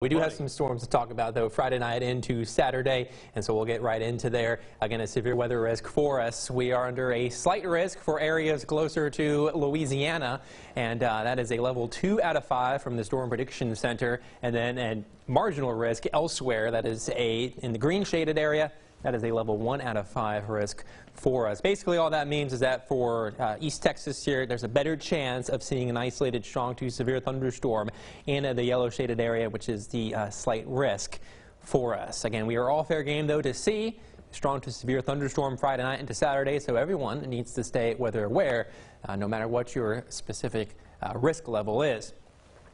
We do have some storms to talk about, though, Friday night into Saturday, and so we'll get right into there. Again, a severe weather risk for us. We are under a slight risk for areas closer to Louisiana, and that is a level 2 out of 5 from the Storm Prediction Center, and then a marginal risk elsewhere. That is in the green shaded area. That is a level 1 out of 5 risk for us. Basically, all that means is that for East Texas here, there's a better chance of seeing an isolated strong to severe thunderstorm in the yellow shaded area, which is the slight risk for us. Again, we are all fair game, though, to see strong to severe thunderstorm Friday night into Saturday, so everyone needs to stay weather aware, no matter what your specific risk level is.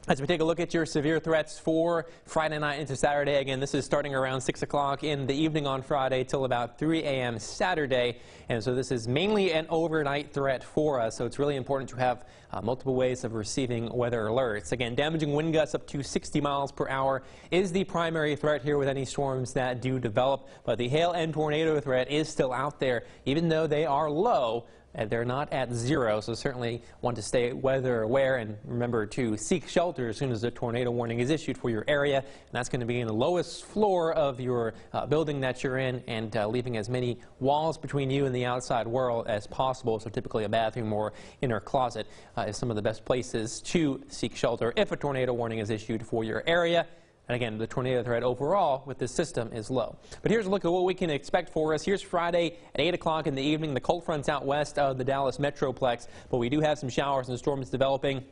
As we take a look at your severe threats for Friday night into Saturday, again, this is starting around 6 o'clock in the evening on Friday till about 3 a.m. Saturday. And so this is mainly an overnight threat for us. So it's really important to have multiple ways of receiving weather alerts. Again, damaging wind gusts up to 60 miles per hour is the primary threat here with any storms that do develop. But the hail and tornado threat is still out there, even though they are low. And they're not at 0, so certainly want to stay weather aware and remember to seek shelter as soon as a tornado warning is issued for your area. And that's going to be in the lowest floor of your building that you're in, and leaving as many walls between you and the outside world as possible. So typically a bathroom or inner closet is some of the best places to seek shelter if a tornado warning is issued for your area. And again, the tornado threat overall with this system is low. But here's a look at what we can expect for us. Here's Friday at 8 o'clock in the evening. The cold front's out west of the Dallas Metroplex, but we do have some showers and storms developing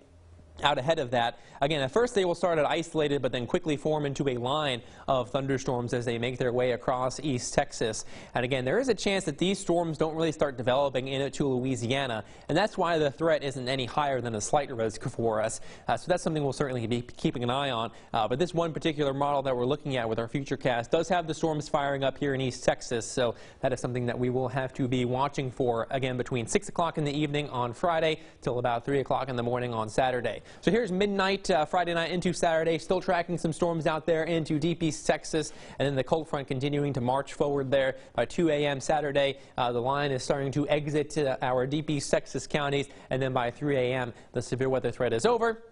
out ahead of that. Again, at first they will start at isolated, but then quickly form into a line of thunderstorms as they make their way across East Texas. And again, there is a chance that these storms don't really start developing into Louisiana, and that's why the threat isn't any higher than a slight risk for us. So that's something we'll certainly be keeping an eye on. But this one particular model that we're looking at with our FUTURECAST does have the storms firing up here in East Texas, so that is something that we will have to be watching for, again, between 6 o'clock in the evening on Friday till about 3 o'clock in the morning on Saturday. So here's midnight Friday night into Saturday, still tracking some storms out there into deep East Texas, and then the cold front continuing to march forward there by 2 a.m. Saturday. The line is starting to exit our deep East Texas counties, and then by 3 a.m. the severe weather threat is over,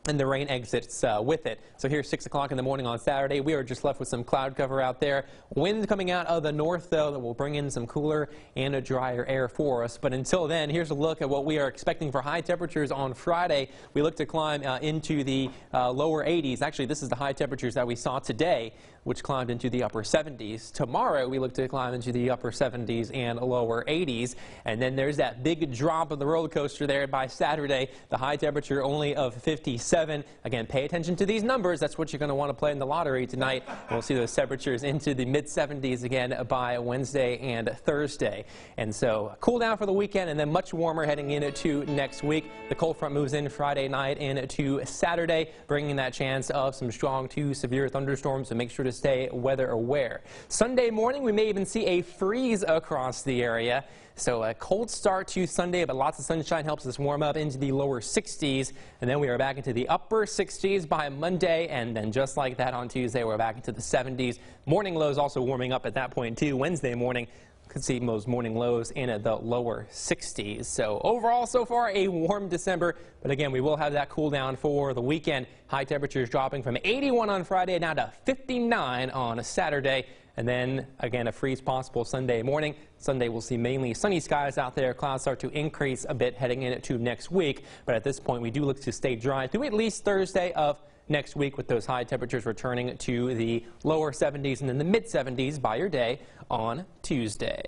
and the rain exits with it. So here's 6 o'clock in the morning on Saturday. We are just left with some cloud cover out there. Wind coming out of the north, though, that will bring in some cooler and a drier air for us. But until then, here's a look at what we are expecting for high temperatures on Friday. We look to climb into the lower 80s. Actually, this is the high temperatures that we saw today, which climbed into the upper 70s. Tomorrow, we look to climb into the upper 70s and lower 80s. And then there's that big drop of the roller coaster there by Saturday. The high temperature only of 57. Again, pay attention to these numbers. That's what you're going to want to play in the lottery tonight. We'll see those temperatures into the mid-70s again by Wednesday and Thursday. And so cool down for the weekend, and then much warmer heading into next week. The cold front moves in Friday night into Saturday, bringing that chance of some strong to severe thunderstorms, so make sure to stay weather aware. Sunday morning, we may even see a freeze across the area. So a cold start to Sunday, but lots of sunshine helps us warm up into the lower 60s. And then we are back into the upper 60s by Monday. And then just like that on Tuesday, we're back into the 70s. Morning lows also warming up at that point, too. Wednesday morning, could see those morning lows in the lower 60s. So overall, so far, a warm December. But again, we will have that cool down for the weekend. High temperatures dropping from 81 on Friday down to 59 on a Saturday. And then, again, a freeze possible Sunday morning. Sunday, we'll see mainly sunny skies out there. Clouds start to increase a bit heading into next week. But at this point, we do look to stay dry through at least Thursday of next week, with those high temperatures returning to the lower 70s and then the mid-70s by your day on Tuesday.